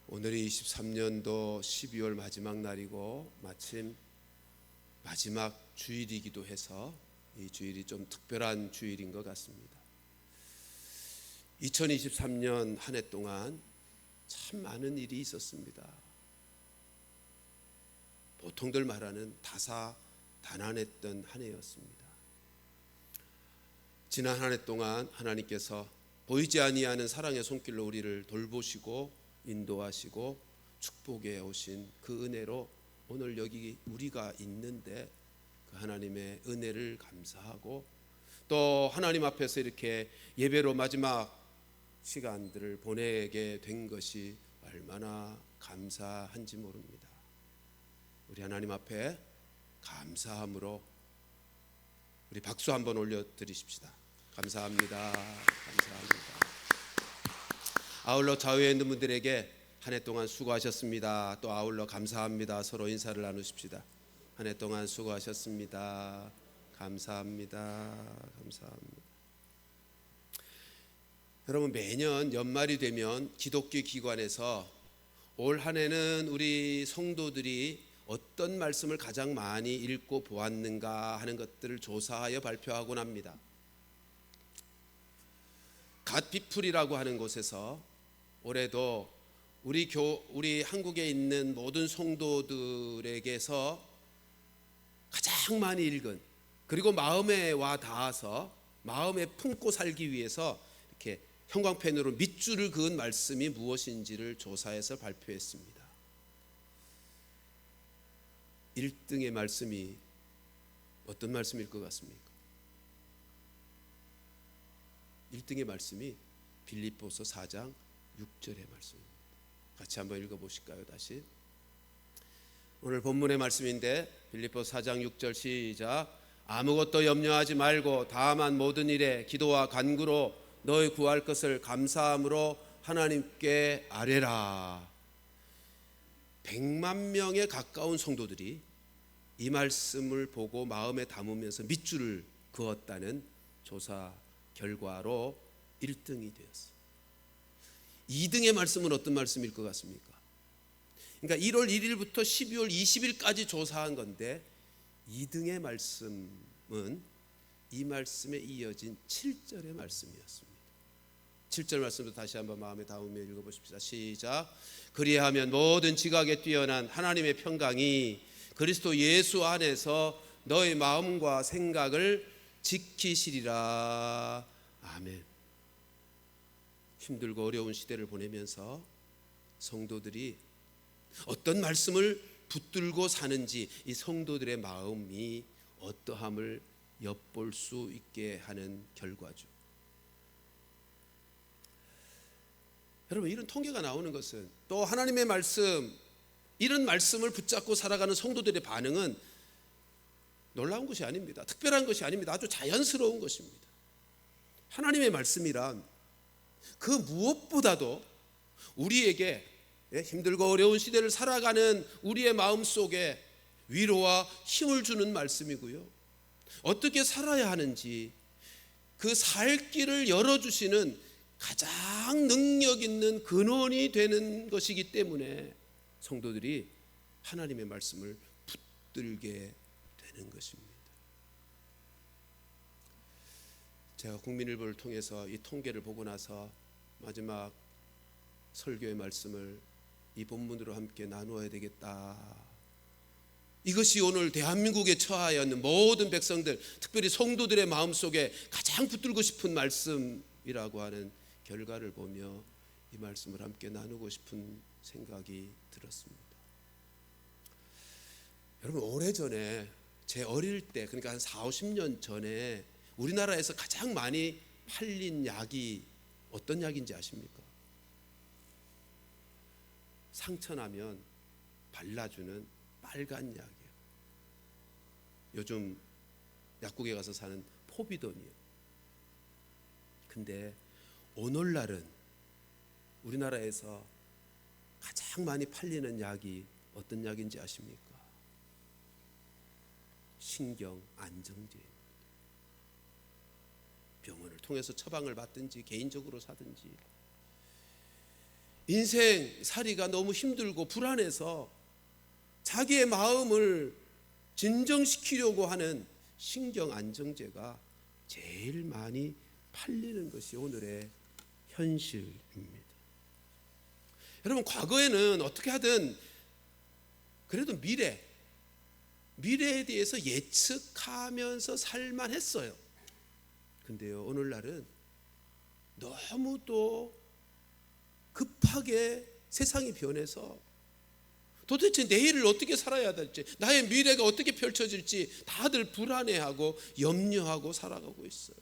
오늘이 23년도 12월 마지막 날이고 마침 마지막 주일이기도 해서 이 주일이 좀 특별한 주일인 것 같습니다. 2023년 한 해 동안 참 많은 일이 있었습니다. 보통들 말하는 다사다난했던 한 해였습니다. 지난 한 해 동안 하나님께서 보이지 아니하는 사랑의 손길로 우리를 돌보시고 인도하시고 축복해 오신 그 은혜로 오늘 여기 우리가 있는데 그 하나님의 은혜를 감사하고 또 하나님 앞에서 이렇게 예배로 마지막 시간들을 보내게 된 것이 얼마나 감사한지 모릅니다. 우리 하나님 앞에 감사함으로 우리 박수 한번 올려드리십시다. 감사합니다. 감사합니다. 아울러 좌우에 있는 분들에게 한 해 동안 수고하셨습니다. 또 아울러 감사합니다. 서로 인사를 나누십시다. 한 해 동안 수고하셨습니다. 감사합니다. 감사합니다. 여러분, 매년 연말이 되면 기독교 기관에서 올 한 해는 우리 성도들이 어떤 말씀을 가장 많이 읽고 보았는가 하는 것들을 조사하여 발표하곤 합니다. 갓비풀이라고 하는 곳에서 올해도 우리 한국에 있는 모든 성도들에게서 가장 많이 읽은, 그리고 마음에 와 닿아서 마음에 품고 살기 위해서 이렇게 형광펜으로 밑줄을 그은 말씀이 무엇인지를 조사해서 발표했습니다. 1등의 말씀이 어떤 말씀일 것 같습니까? 1등의 말씀이 빌립보서 4장 6절의 말씀입니다. 같이 한번 읽어보실까요? 다시. 오늘 본문의 말씀인데 빌립보서 4장 6절 시작. 아무것도 염려하지 말고 다만 모든 일에 기도와 간구로 너희 구할 것을 감사함으로 하나님께 아뢰라. 100만 명에 가까운 성도들이 이 말씀을 보고 마음에 담으면서 밑줄을 그었다는 조사 결과로 1등이 되었어요. 2등의 말씀은 어떤 말씀일 것 같습니까? 그러니까 1월 1일부터 12월 20일까지 조사한 건데 2등의 말씀은 이 말씀에 이어진 7절의 말씀이었습니다. 7절 말씀도 다시 한번 마음에 담으며 읽어보십시다. 시작. 그리하면 모든 지각에 뛰어난 하나님의 평강이 그리스도 예수 안에서 너의 마음과 생각을 지키시리라. 아멘. 힘들고 어려운 시대를 보내면서 성도들이 어떤 말씀을 붙들고 사는지 이 성도들의 마음이 어떠함을 엿볼 수 있게 하는 결과죠. 여러분, 이런 통계가 나오는 것은 또 하나님의 말씀, 이런 말씀을 붙잡고 살아가는 성도들의 반응은 놀라운 것이 아닙니다. 특별한 것이 아닙니다. 아주 자연스러운 것입니다. 하나님의 말씀이란 그 무엇보다도 우리에게 힘들고 어려운 시대를 살아가는 우리의 마음속에 위로와 힘을 주는 말씀이고요, 어떻게 살아야 하는지 그 살 길을 열어주시는 가장 능력 있는 근원이 되는 것이기 때문에 성도들이 하나님의 말씀을 붙들게 되는 것입니다. 제가 국민일보를 통해서 이 통계를 보고 나서 마지막 설교의 말씀을 이 본문으로 함께 나누어야 되겠다. 이것이 오늘 대한민국에 처하여 있는 모든 백성들, 특별히 성도들의 마음속에 가장 붙들고 싶은 말씀이라고 하는 결과를 보며 이 말씀을 함께 나누고 싶은 생각이 들었습니다. 여러분, 오래전에 제 어릴 때, 그러니까 한 40-50년 전에 우리나라에서 가장 많이 팔린 약이 어떤 약인지 아십니까? 상처나면 발라주는 빨간 약이에요. 요즘 약국에 가서 사는 포비돈이에요. 근데 오늘날은 우리나라에서 가장 많이 팔리는 약이 어떤 약인지 아십니까? 신경 안정제입니다. 병원을 통해서 처방을 받든지 개인적으로 사든지 인생 살이가 너무 힘들고 불안해서 자기의 마음을 진정시키려고 하는 신경 안정제가 제일 많이 팔리는 것이 오늘의 현실입니다. 여러분, 과거에는 어떻게 하든 그래도 미래에 대해서 예측하면서 살만 했어요. 근데요, 오늘날은 너무 또 급하게 세상이 변해서 도대체 내일을 어떻게 살아야 될지, 나의 미래가 어떻게 펼쳐질지 다들 불안해하고 염려하고 살아가고 있어요.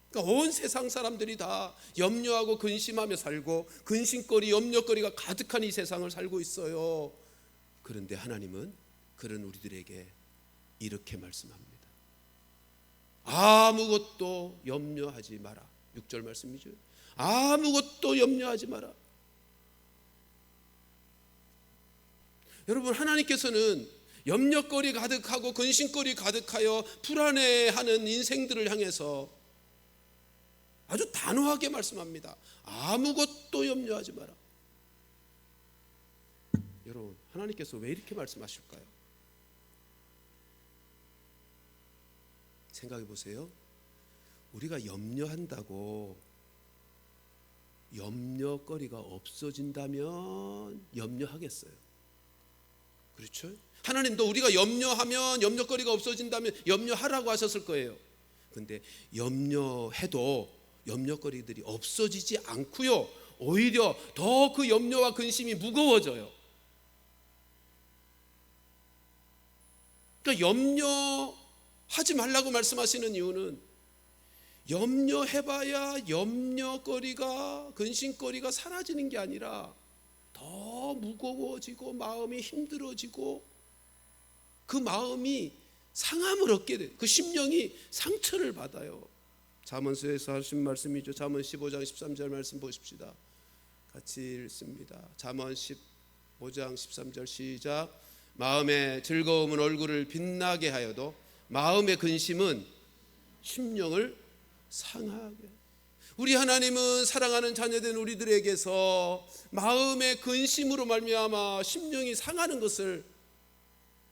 그러니까 온 세상 사람들이 다 염려하고 근심하며 살고 근심거리, 염려거리가 가득한 이 세상을 살고 있어요. 그런데 하나님은 그런 우리들에게 이렇게 말씀합니다. 아무것도 염려하지 마라. 6절 말씀이죠. 아무것도 염려하지 마라. 여러분, 하나님께서는 염려거리 가득하고 근심거리 가득하여 불안해하는 인생들을 향해서 아주 단호하게 말씀합니다. 아무것도 염려하지 마라. 여러분, 하나님께서 왜 이렇게 말씀하실까요? 생각해 보세요. 우리가 염려한다고 염려거리가 없어진다면 염려하겠어요? 그렇죠? 하나님도 우리가 염려하면 염려거리가 없어진다면 염려하라고 하셨을 거예요. 근데 염려해도 염려거리들이 없어지지 않고요, 오히려 더 그 염려와 근심이 무거워져요. 그러니까 염려하지 말라고 말씀하시는 이유는 염려해봐야 염려거리가, 근심거리가 사라지는 게 아니라 더 무거워지고 마음이 힘들어지고 그 마음이 상함을 얻게 돼요. 그 심령이 상처를 받아요. 잠언서에서 하신 말씀이죠. 잠언 15장 13절 말씀 보십시다. 같이 읽습니다. 잠언 15장 13절 시작. 마음의 즐거움은 얼굴을 빛나게 하여도 마음의 근심은 심령을 상하게. 우리 하나님은 사랑하는 자녀된 우리들에게서 마음의 근심으로 말미암아 심령이 상하는 것을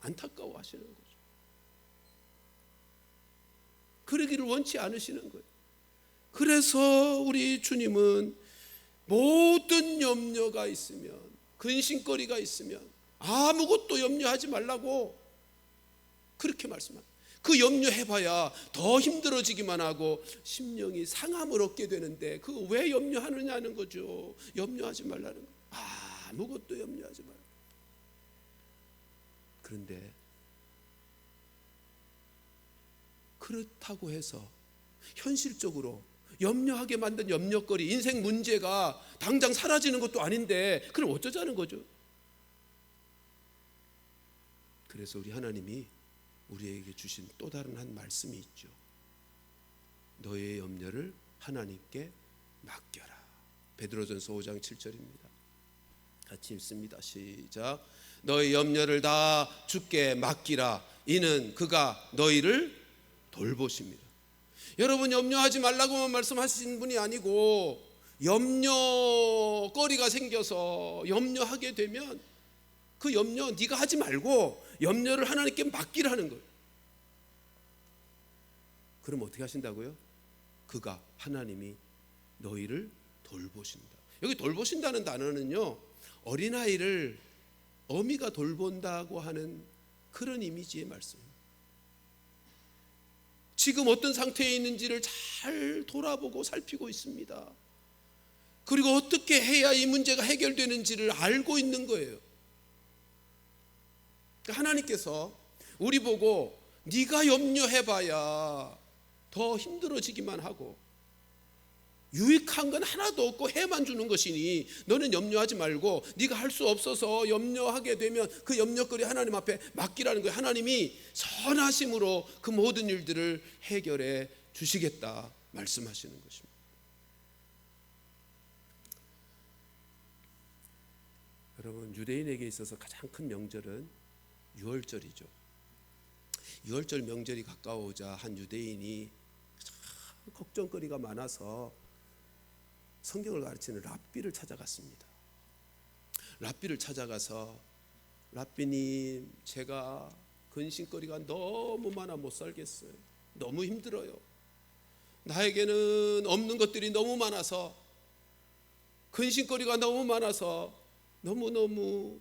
안타까워하시는 거죠. 그러기를 원치 않으시는 거예요. 그래서 우리 주님은 모든 염려가 있으면, 근심거리가 있으면 아무것도 염려하지 말라고 그렇게 말씀합니다. 그 염려해봐야 더 힘들어지기만 하고 심령이 상함을 얻게 되는데 그 왜 염려하느냐는 거죠. 염려하지 말라는 거예요. 아무것도 염려하지 말라. 그런데 그렇다고 해서 현실적으로 염려하게 만든 염려거리, 인생 문제가 당장 사라지는 것도 아닌데 그럼 어쩌자는 거죠. 그래서 우리 하나님이 우리에게 주신 또 다른 한 말씀이 있죠. 너의 염려를 하나님께 맡겨라. 베드로전서 5장 7절입니다. 같이 읽습니다. 시작. 너의 염려를 다 주께 맡기라. 이는 그가 너희를 돌보십니다. 여러분, 염려하지 말라고만 말씀하신 분이 아니고 염려거리가 생겨서 염려하게 되면 그 염려 네가 하지 말고 염려를 하나님께 맡기라는 거예요. 그럼 어떻게 하신다고요? 그가, 하나님이 너희를 돌보신다. 여기 돌보신다는 단어는요, 어린아이를 어미가 돌본다고 하는 그런 이미지의 말씀입니다. 지금 어떤 상태에 있는지를 잘 돌아보고 살피고 있습니다. 그리고 어떻게 해야 이 문제가 해결되는지를 알고 있는 거예요. 하나님께서 우리 보고 네가 염려해봐야 더 힘들어지기만 하고 유익한 건 하나도 없고 해만 주는 것이니 너는 염려하지 말고 네가 할 수 없어서 염려하게 되면 그 염려거리 하나님 앞에 맡기라는 거예요. 하나님이 선하심으로 그 모든 일들을 해결해 주시겠다 말씀하시는 것입니다. 여러분, 유대인에게 있어서 가장 큰 명절은 유월절이죠. 유월절 명절이 가까워오자 한 유대인이 참 걱정거리가 많아서 성경을 가르치는 랍비를 찾아갔습니다. 랍비를 찾아가서 랍비님, 제가 근심거리가 너무 많아 못 살겠어요. 너무 힘들어요. 나에게는 없는 것들이 너무 많아서, 근심거리가 너무 많아서 너무너무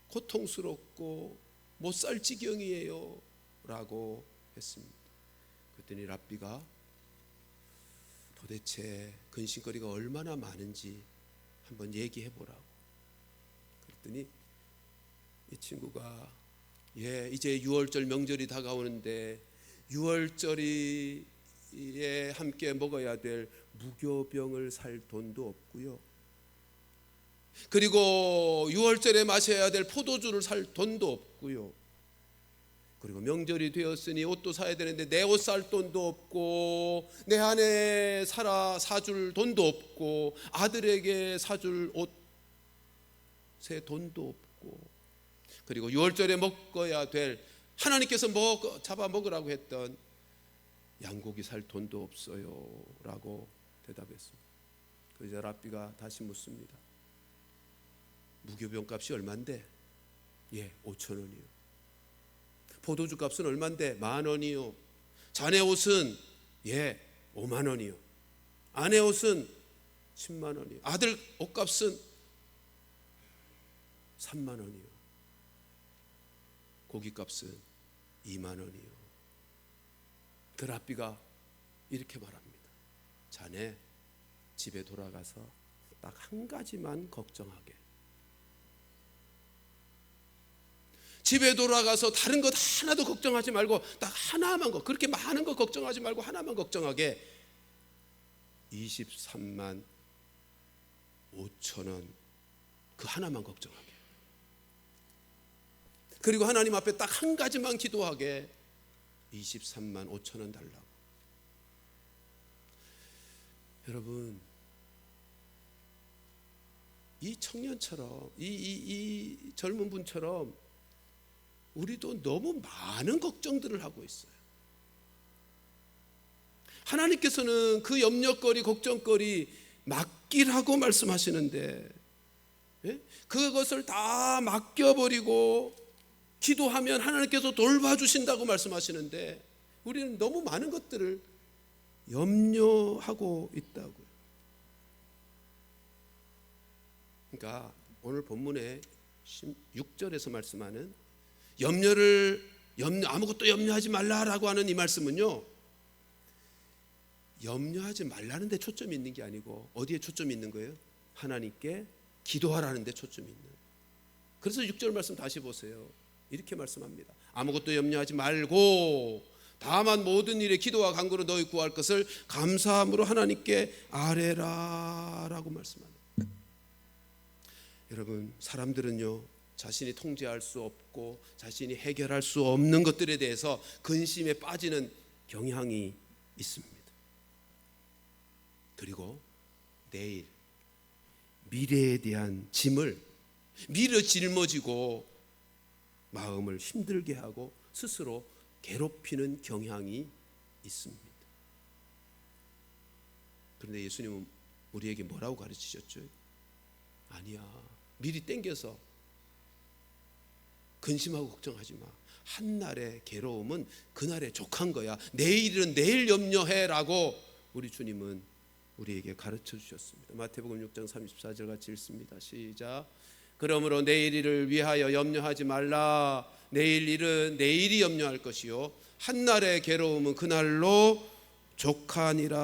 고통스럽고 못 살 지경이에요 라고 했습니다. 그랬더니 랍비가 도대체 근심거리가 얼마나 많은지 한번 얘기해 보라고. 그랬더니 이 친구가 이제 6월절 명절이 다가오는데 6월절에 함께 먹어야 될 무교병을 살 돈도 없고요. 그리고 6월절에 마셔야 될 포도주를 살 돈도 없고요. 그리고 명절이 되었으니 옷도 사야 되는데 내 옷 살 돈도 없고, 내 아내 사줄 돈도 없고, 아들에게 사줄 옷에 돈도 없고, 그리고 6월절에 먹어야 될, 하나님께서 잡아 먹으라고 했던 양고기 살 돈도 없어요 라고 대답했습니다. 그래서 랍비가 다시 묻습니다. 무교병 값이 얼만데? 5,000원이요. 포도주 값은 얼만데? 10,000원이요. 자네 옷은 50,000원이요. 아내 옷은 100,000원이요. 아들 옷값은 30,000원이요. 고기값은 20,000원이요. 그 랍비가 이렇게 말합니다. 자네 집에 돌아가서 딱 한 가지만 걱정하게. 집에 돌아가서 다른 것 하나도 걱정하지 말고 딱 하나만, 그렇게 많은 거 걱정하지 말고 하나만 걱정하게. 23만 5천 원, 그 하나만 걱정하게. 그리고 하나님 앞에 딱 한 가지만 기도하게. 23만 5천 원 달라고. 여러분, 이 청년처럼, 이 젊은 분처럼 우리도 너무 많은 걱정들을 하고 있어요. 하나님께서는 그 염려거리, 걱정거리 맡기라고 말씀하시는데, 그것을 다 맡겨버리고 기도하면 하나님께서 돌봐주신다고 말씀하시는데, 우리는 너무 많은 것들을 염려하고 있다고요. 그러니까 오늘 본문의 6절에서 말씀하는 아무것도 염려하지 말라라고 하는 이 말씀은요, 염려하지 말라는 데 초점이 있는 게 아니고 어디에 초점이 있는 거예요? 하나님께 기도하라는 데 초점이 있는. 그래서 6절 말씀 다시 보세요. 이렇게 말씀합니다. 아무것도 염려하지 말고 다만 모든 일에 기도와 간구로 너희 구할 것을 감사함으로 하나님께 아뢰라 라고 말씀합니다. 여러분, 사람들은요, 자신이 통제할 수 없고 자신이 해결할 수 없는 것들에 대해서 근심에 빠지는 경향이 있습니다. 그리고 내일, 미래에 대한 짐을 미려 짊어지고 마음을 힘들게 하고 스스로 괴롭히는 경향이 있습니다. 그런데 예수님은 우리에게 뭐라고 가르치셨죠? 아니야, 미리 땡겨서 근심하고 걱정하지 마. 한날의 괴로움은 그날에 족한 거야. 내일은 내일 염려해라고 우리 주님은 우리에게 가르쳐 주셨습니다. 마태복음 6장 34절 같이 읽습니다. 시작. 그러므로 내일 일을 위하여 염려하지 말라. 내일 일은 내일이 염려할 것이요 한날의 괴로움은 그날로 족하니라.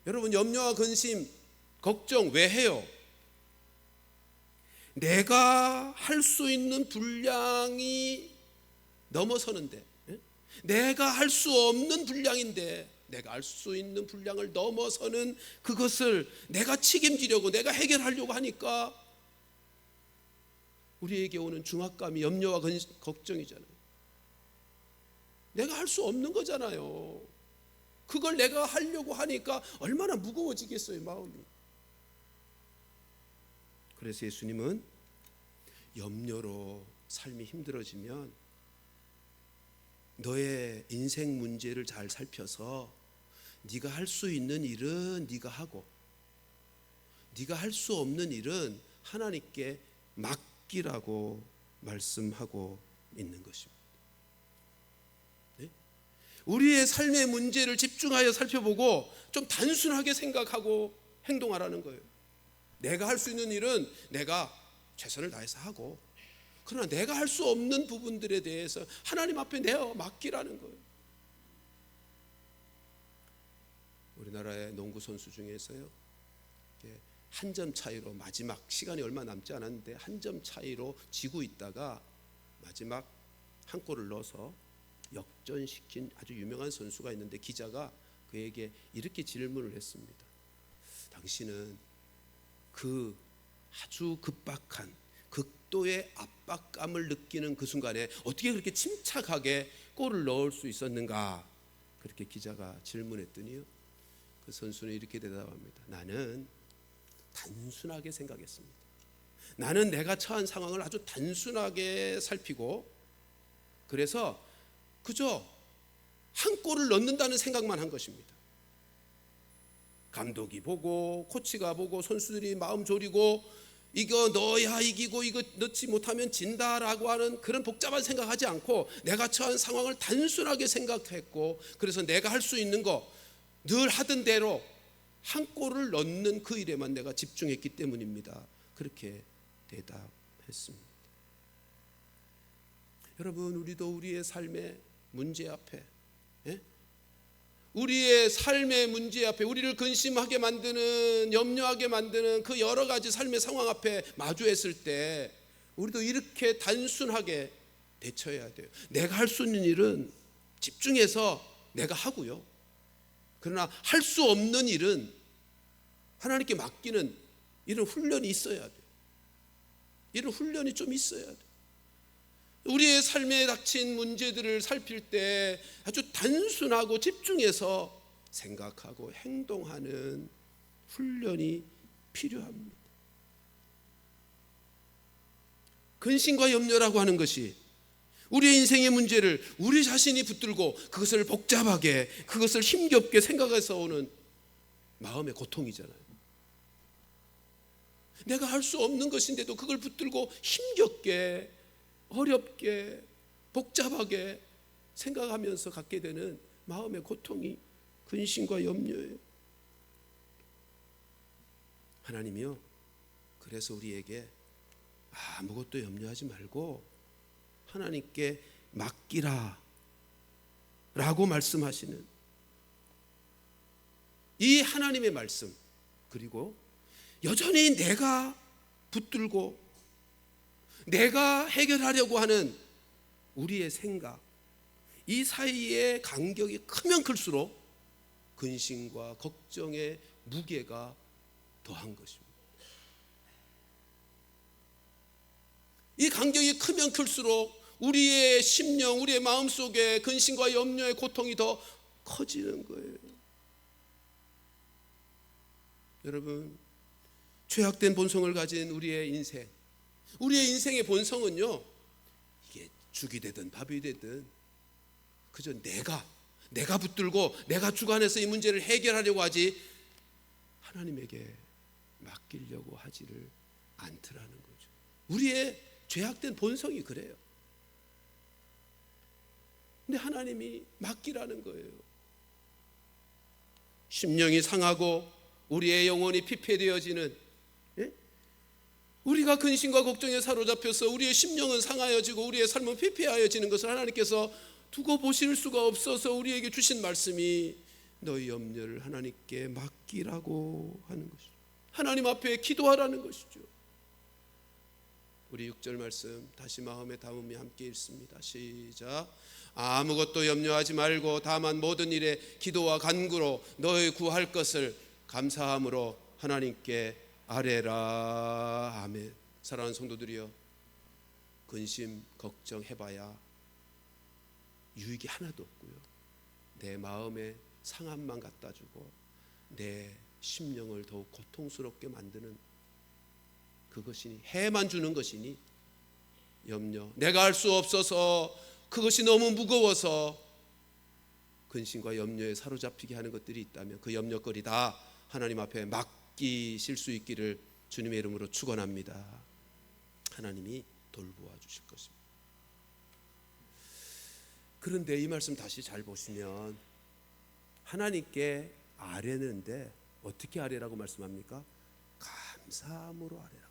여러분, 염려와 근심, 걱정 왜 해요? 내가 할 수 있는 분량이 넘어서는데, 내가 할 수 없는 분량인데, 내가 할 수 있는 분량을 넘어서는 그것을 내가 책임지려고, 내가 해결하려고 하니까 우리에게 오는 중압감이 염려와 걱정이잖아요. 내가 할 수 없는 거잖아요. 그걸 내가 하려고 하니까 얼마나 무거워지겠어요, 마음이. 그래서 예수님은 염려로 삶이 힘들어지면 너의 인생 문제를 잘 살펴서 네가 할 수 있는 일은 네가 하고 네가 할 수 없는 일은 하나님께 맡기라고 말씀하고 있는 것입니다. 네? 우리의 삶의 문제를 집중하여 살펴보고 좀 단순하게 생각하고 행동하라는 거예요. 내가 할 수 있는 일은 내가 최선을 다해서 하고, 그러나 내가 할 수 없는 부분들에 대해서 하나님 앞에 내어 맡기라는 거예요. 우리나라의 농구 선수 중에서요, 한 점 차이로 마지막 시간이 얼마 남지 않았는데 한 점 차이로 지고 있다가 마지막 한 골을 넣어서 역전시킨 아주 유명한 선수가 있는데, 기자가 그에게 이렇게 질문을 했습니다. 당신은 그 아주 급박한 극도의 압박감을 느끼는 그 순간에 어떻게 그렇게 침착하게 골을 넣을 수 있었는가? 그렇게 기자가 질문했더니요, 그 선수는 이렇게 대답합니다. 나는 단순하게 생각했습니다. 나는 내가 처한 상황을 아주 단순하게 살피고, 그래서 그저 한 골을 넣는다는 생각만 한 것입니다. 감독이 보고 코치가 보고 선수들이 마음 졸이고 이거 넣어야 이기고 이거 넣지 못하면 진다라고 하는 그런 복잡한 생각하지 않고 내가 처한 상황을 단순하게 생각했고, 그래서 내가 할 수 있는 거 늘 하던 대로 한 골을 넣는 그 일에만 내가 집중했기 때문입니다. 그렇게 대답했습니다. 여러분, 우리도 우리의 삶의 문제 앞에, 우리의 삶의 문제 앞에 우리를 근심하게 만드는, 염려하게 만드는 그 여러 가지 삶의 상황 앞에 마주했을 때 우리도 이렇게 단순하게 대처해야 돼요. 내가 할 수 있는 일은 집중해서 내가 하고요, 그러나 할 수 없는 일은 하나님께 맡기는 이런 훈련이 있어야 돼요. 이런 훈련이 좀 있어야 돼요. 우리의 삶에 닥친 문제들을 살필 때 아주 단순하고 집중해서 생각하고 행동하는 훈련이 필요합니다. 근심과 염려라고 하는 것이 우리의 인생의 문제를 우리 자신이 붙들고 그것을 복잡하게, 그것을 힘겹게 생각해서 오는 마음의 고통이잖아요. 내가 할 수 없는 것인데도 그걸 붙들고 힘겹게, 어렵게, 복잡하게 생각하면서 갖게 되는 마음의 고통이 근심과 염려예요. 하나님이요, 그래서 우리에게 아무것도 염려하지 말고 하나님께 맡기라 라고 말씀하시는 이 하나님의 말씀, 그리고 여전히 내가 붙들고 내가 해결하려고 하는 우리의 생각, 이 사이의 간격이 크면 클수록 근심과 걱정의 무게가 더한 것입니다. 이 간격이 크면 클수록 우리의 심령, 우리의 마음속에 근심과 염려의 고통이 더 커지는 거예요. 여러분, 죄악된 본성을 가진 우리의 인생, 우리의 인생의 본성은요, 이게 죽이 되든 밥이 되든 그저 내가 붙들고 내가 주관해서 이 문제를 해결하려고 하지 하나님에게 맡기려고 하지를 않더라는 거죠. 우리의 죄악된 본성이 그래요. 근데 하나님이 맡기라는 거예요. 심령이 상하고 우리의 영혼이 피폐되어지는, 우리가 근심과 걱정에 사로잡혀서 우리의 심령은 상하여지고 우리의 삶은 피폐하여지는 것을 하나님께서 두고 보실 수가 없어서 우리에게 주신 말씀이 너희 염려를 하나님께 맡기라고 하는 것이죠. 하나님 앞에 기도하라는 것이죠. 우리 6절 말씀 다시 마음에 담으며 함께 읽습니다. 시작. 아무것도 염려하지 말고 다만 모든 일에 기도와 간구로 너희 구할 것을 감사함으로 하나님께 아뢰라. 아멘. 사랑하는 성도들이여, 근심 걱정해봐야 유익이 하나도 없고요, 내 마음에 상함만 갖다 주고 내 심령을 더욱 고통스럽게 만드는 그것이니, 해만 주는 것이니, 염려, 내가 할 수 없어서 그것이 너무 무거워서 근심과 염려에 사로잡히게 하는 것들이 있다면 그 염려거리 다 하나님 앞에 맡기실 수 있기를 주님의 이름으로 축원합니다. 하나님이 돌보아 주실 것입니다. 그런데 이 말씀 다시 잘 보시면 하나님께 아뢰는데 어떻게 아뢰라고 말씀합니까? 감사함으로 아뢰라.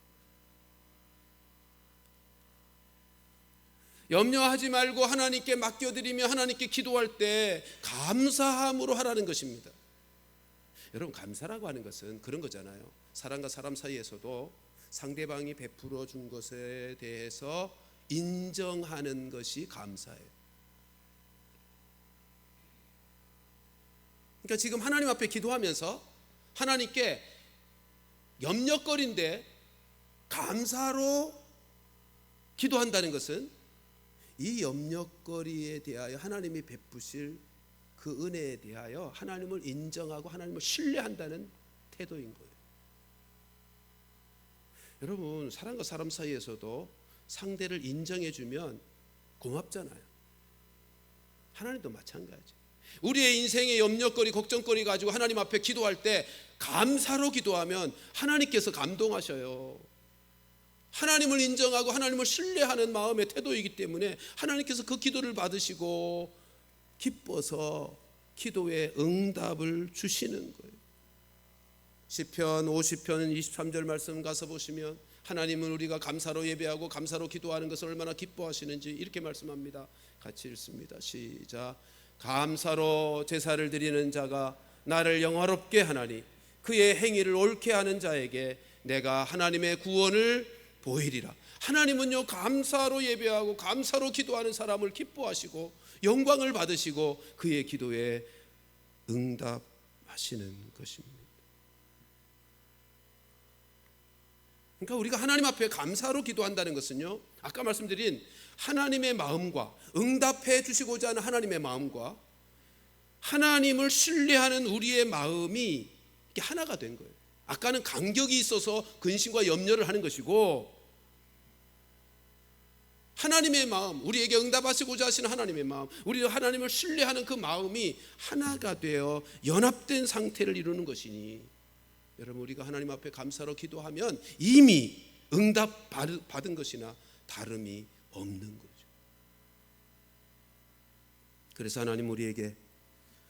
염려하지 말고 하나님께 맡겨드리며 하나님께 기도할 때 감사함으로 하라는 것입니다. 여러분, 감사라고 하는 것은 그런 거잖아요. 사람과 사람 사이에서도 상대방이 베풀어 준 것에 대해서 인정하는 것이 감사예요. 그러니까 지금 하나님 앞에 기도하면서 하나님께 염려거리인데 감사로 기도한다는 것은 이 염려거리에 대하여 하나님이 베푸실 그 은혜에 대하여 하나님을 인정하고 하나님을 신뢰한다는 태도인 거예요. 여러분, 사람과 사람 사이에서도 상대를 인정해주면 고맙잖아요. 하나님도 마찬가지. 우리의 인생의 염려거리, 걱정거리 가지고 하나님 앞에 기도할 때 감사로 기도하면 하나님께서 감동하셔요. 하나님을 인정하고 하나님을 신뢰하는 마음의 태도이기 때문에 하나님께서 그 기도를 받으시고 기뻐서 기도에 응답을 주시는 거예요. 시편 50편 23절 말씀 가서 보시면 하나님은 우리가 감사로 예배하고 감사로 기도하는 것을 얼마나 기뻐하시는지 이렇게 말씀합니다. 같이 읽습니다. 시작. 감사로 제사를 드리는 자가 나를 영화롭게 하나니 그의 행위를 옳게 하는 자에게 내가 하나님의 구원을 보이리라. 하나님은요, 감사로 예배하고 감사로 기도하는 사람을 기뻐하시고 영광을 받으시고 그의 기도에 응답하시는 것입니다. 그러니까 우리가 하나님 앞에 감사로 기도한다는 것은요, 아까 말씀드린 하나님의 마음과 응답해 주시고자 하는 하나님의 마음과 하나님을 신뢰하는 우리의 마음이 하나가 된 거예요. 아까는 간격이 있어서 근심과 염려를 하는 것이고, 하나님의 마음, 우리에게 응답하시고자 하시는 하나님의 마음, 우리가 하나님을 신뢰하는 그 마음이 하나가 되어 연합된 상태를 이루는 것이니, 여러분, 우리가 하나님 앞에 감사로 기도하면 이미 응답 받은 것이나 다름이 없는 거죠. 그래서 하나님 우리에게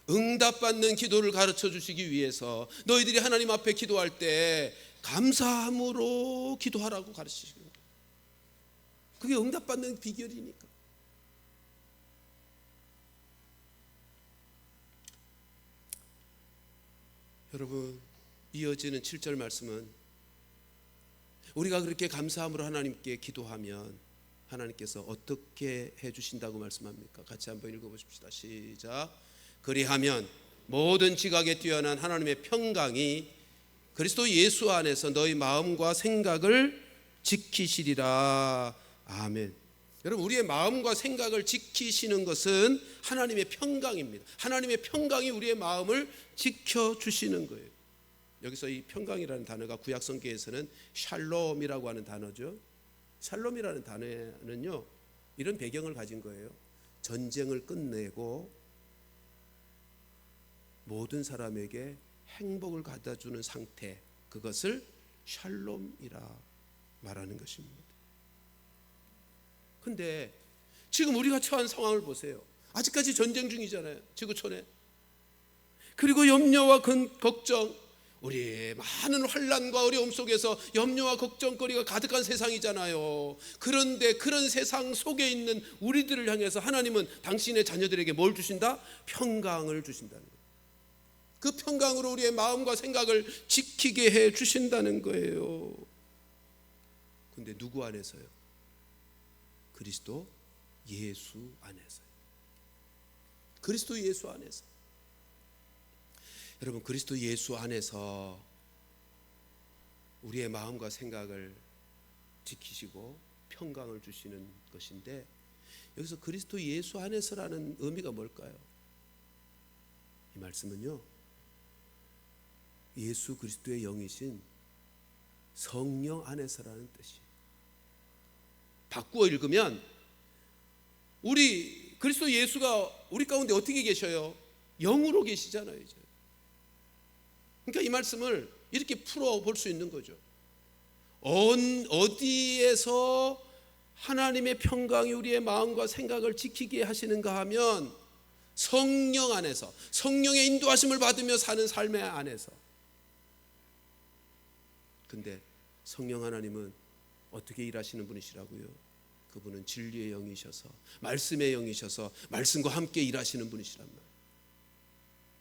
응답받는 기도를 가르쳐 주시기 위해서 너희들이 하나님 앞에 기도할 때 감사함으로 기도하라고 가르치시는 거예요. 그게 응답받는 비결이니까. 여러분, 이어지는 7절 말씀은 우리가 그렇게 감사함으로 하나님께 기도하면 하나님께서 어떻게 해주신다고 말씀합니까? 같이 한번 읽어보십시다. 시작. 그리하면 모든 지각에 뛰어난 하나님의 평강이 그리스도 예수 안에서 너희 마음과 생각을 지키시리라. 아멘. 여러분, 우리의 마음과 생각을 지키시는 것은 하나님의 평강입니다. 하나님의 평강이 우리의 마음을 지켜주시는 거예요. 여기서 이 평강이라는 단어가 구약성경에서는 샬롬이라고 하는 단어죠. 샬롬이라는 단어는요, 이런 배경을 가진 거예요. 전쟁을 끝내고 모든 사람에게 행복을 갖다주는 상태, 그것을 샬롬이라 말하는 것입니다. 근데 지금 우리가 처한 상황을 보세요. 아직까지 전쟁 중이잖아요, 지구촌에. 그리고 염려와 걱정, 우리의 많은 환난과 어려움 속에서 염려와 걱정거리가 가득한 세상이잖아요. 그런데 그런 세상 속에 있는 우리들을 향해서 하나님은 당신의 자녀들에게 뭘 주신다? 평강을 주신다는 거예요. 그 평강으로 우리의 마음과 생각을 지키게 해 주신다는 거예요. 근데 누구 안에서요? 그리스도 예수 안에서요. 그리스도 예수 안에서. 여러분, 그리스도 예수 안에서 우리의 마음과 생각을 지키시고 평강을 주시는 것인데, 여기서 그리스도 예수 안에서라는 의미가 뭘까요? 이 말씀은요, 예수 그리스도의 영이신 성령 안에서라는 뜻이에요. 바꾸어 읽으면 우리 그리스도 예수가 우리 가운데 어떻게 계셔요? 영으로 계시잖아요 이제. 그러니까 이 말씀을 이렇게 풀어볼 수 있는 거죠. 어디에서 하나님의 평강이 우리의 마음과 생각을 지키게 하시는가 하면 성령 안에서, 성령의 인도하심을 받으며 사는 삶의 안에서. 근데 성령 하나님은 어떻게 일하시는 분이시라고요? 그분은 진리의 영이셔서, 말씀의 영이셔서 말씀과 함께 일하시는 분이시란 말이에요.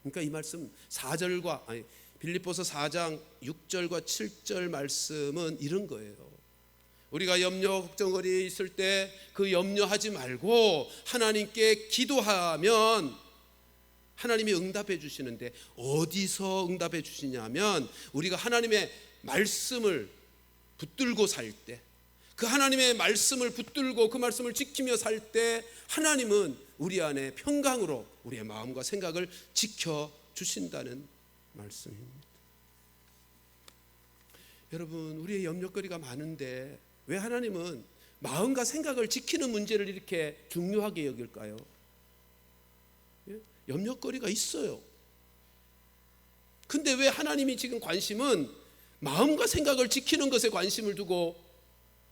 그러니까 이 말씀 4절과 빌립보서 4장 6절과 7절 말씀은 이런 거예요. 우리가 염려 걱정거리에 있을 때 그 염려하지 말고 하나님께 기도하면 하나님이 응답해 주시는데, 어디서 응답해 주시냐면 우리가 하나님의 말씀을 붙들고 살 때, 그 하나님의 말씀을 붙들고 그 말씀을 지키며 살 때 하나님은 우리 안에 평강으로 우리의 마음과 생각을 지켜주신다는 말씀입니다. 여러분, 우리의 염려거리가 많은데 왜 하나님은 마음과 생각을 지키는 문제를 이렇게 중요하게 여길까요? 염려거리가 있어요. 근데 왜 하나님이 지금 관심은 마음과 생각을 지키는 것에 관심을 두고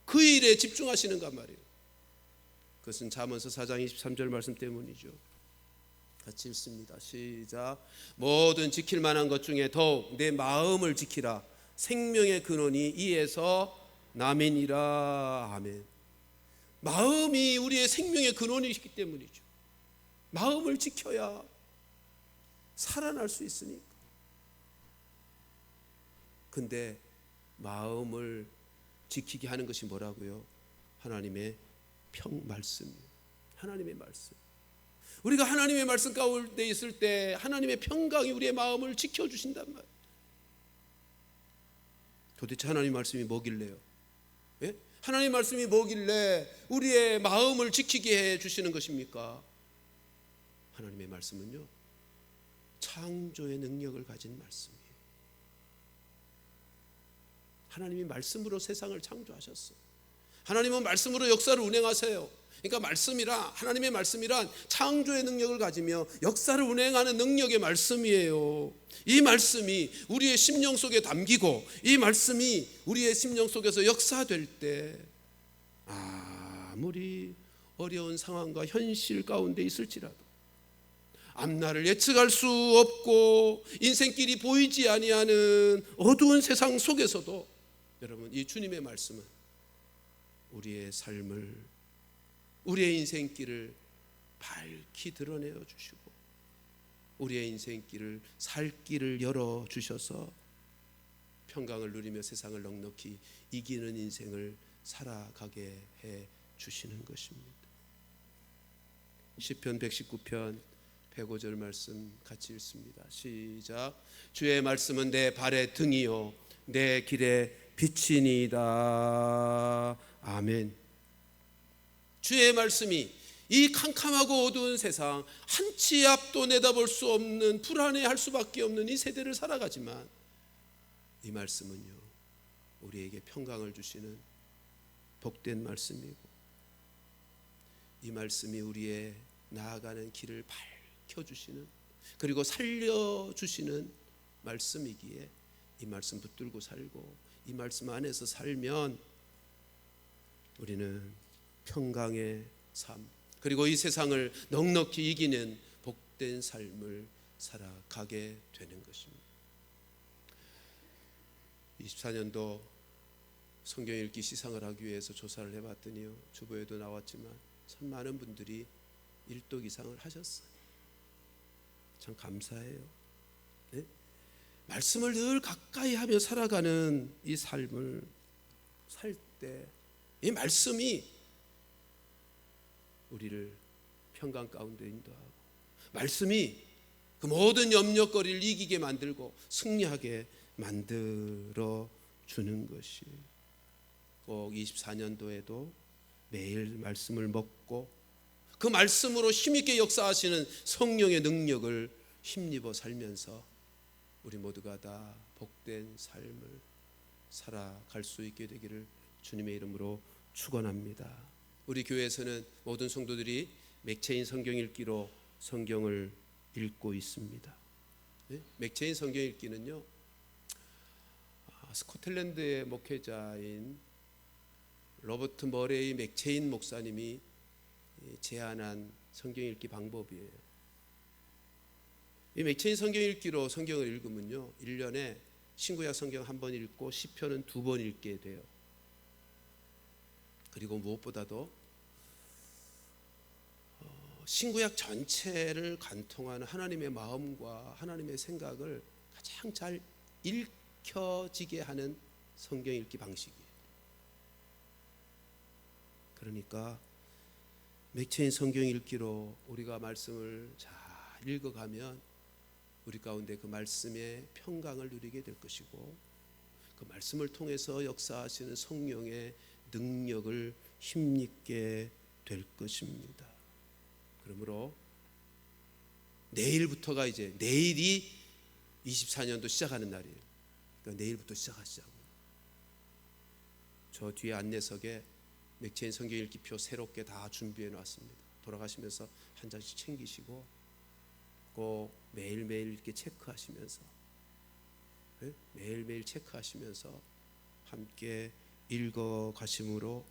그 일에 집중하시는가 말이에요. 그것은 잠언서 4장 23절 말씀 때문이죠. 같이 읽습니다. 시작. 뭐든 지킬 만한 것 중에 더욱 내 마음을 지키라. 생명의 근원이 이에서 남이니라. 아멘. 마음이 우리의 생명의 근원이기 때문이죠. 마음을 지켜야 살아날 수 있으니까. 근데 마음을 지키게 하는 것이 뭐라고요? 하나님의 말씀이에요. 하나님의 말씀. 우리가 하나님의 말씀 가운데 있을 때 하나님의 평강이 우리의 마음을 지켜주신단 말이에요. 도대체 하나님의 말씀이 뭐길래요? 예? 하나님의 말씀이 뭐길래 우리의 마음을 지키게 해주시는 것입니까? 하나님의 말씀은요, 창조의 능력을 가진 말씀이에요. 하나님이 말씀으로 세상을 창조하셨어요. 하나님은 말씀으로 역사를 운행하세요. 그러니까 말씀이라, 하나님의 말씀이란 창조의 능력을 가지며 역사를 운행하는 능력의 말씀이에요. 이 말씀이 우리의 심령 속에 담기고 이 말씀이 우리의 심령 속에서 역사될 때 아무리 어려운 상황과 현실 가운데 있을지라도, 앞날을 예측할 수 없고 인생길이 보이지 아니하는 어두운 세상 속에서도 여러분, 이 주님의 말씀은 우리의 삶을, 우리의 인생길을 밝히 드러내어 주시고 우리의 인생길을 살 길을 열어주셔서 평강을 누리며 세상을 넉넉히 이기는 인생을 살아가게 해 주시는 것입니다. 시편 119편 105절 말씀 같이 읽습니다. 시작. 주의 말씀은 내 발의 등이요 내 길의 빛이니이다. 아멘. 주의 말씀이 이 캄캄하고 어두운 세상, 한 치 앞도 내다볼 수 없는, 불안해할 수밖에 없는 이 세대를 살아가지만 이 말씀은요, 우리에게 평강을 주시는 복된 말씀이고 이 말씀이 우리의 나아가는 길을 밝혀주시는, 그리고 살려주시는 말씀이기에 이 말씀 붙들고 살고 이 말씀 안에서 살면 우리는 평강의 삶, 그리고 이 세상을 넉넉히 이기는 복된 삶을 살아가게 되는 것입니다. 24년도 성경 읽기 시상을 하기 위해서 조사를 해봤더니요, 주보에도 나왔지만 참 많은 분들이 1독 이상을 하셨어요. 참 감사해요. 네? 말씀을 늘 가까이 하며 살아가는 이 삶을 살 때 이 말씀이 우리를 평강 가운데 인도하고, 말씀이 그 모든 염려거리를 이기게 만들고 승리하게 만들어 주는 것이, 꼭 24년도에도 매일 말씀을 먹고 그 말씀으로 힘있게 역사하시는 성령의 능력을 힘입어 살면서 우리 모두가 다 복된 삶을 살아갈 수 있게 되기를 주님의 이름으로 축원합니다. 우리 교회에서는 모든 성도들이 맥체인 성경 읽기로 성경을 읽고 있습니다. 네? 맥체인 성경 읽기는요, 스코틀랜드의 목회자인 로버트 머레이 맥체인 목사님이 제안한 성경 읽기 방법이에요. 이 맥체인 성경 읽기로 성경을 읽으면요, 1년에 신구약 성경 한 번 읽고 시편은 2번 읽게 돼요. 그리고 무엇보다도 신구약 전체를 관통하는 하나님의 마음과 하나님의 생각을 가장 잘 읽혀지게 하는 성경 읽기 방식이에요. 그러니까 맥체인 성경 읽기로 우리가 말씀을 잘 읽어가면 우리 가운데 그 말씀의 평강을 누리게 될 것이고, 그 말씀을 통해서 역사하시는 성령의 능력을 힘입게 될 것입니다. 그러므로 내일부터가 이제 내일이 24년도 시작하는 날이에요. 그러니까 내일부터 시작하시자고요. 저 뒤에 안내석에 맥체인 성경 읽기표 새롭게 다 준비해 놨습니다. 돌아가시면서 한 장씩 챙기시고 꼭 매일매일 이렇게 체크하시면서, 매일매일 체크하시면서 함께 읽어 가심으로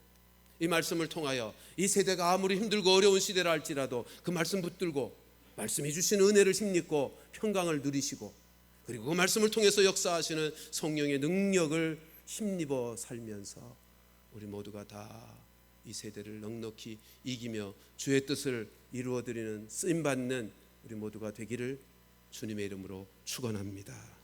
이 말씀을 통하여 이 세대가 아무리 힘들고 어려운 시대라 할지라도 그 말씀 붙들고 말씀이 주시는 은혜를 힘입고 평강을 누리시고, 그리고 그 말씀을 통해서 역사하시는 성령의 능력을 힘입어 살면서 우리 모두가 다 이 세대를 넉넉히 이기며 주의 뜻을 이루어드리는 쓰임받는 우리 모두가 되기를 주님의 이름으로 축원합니다.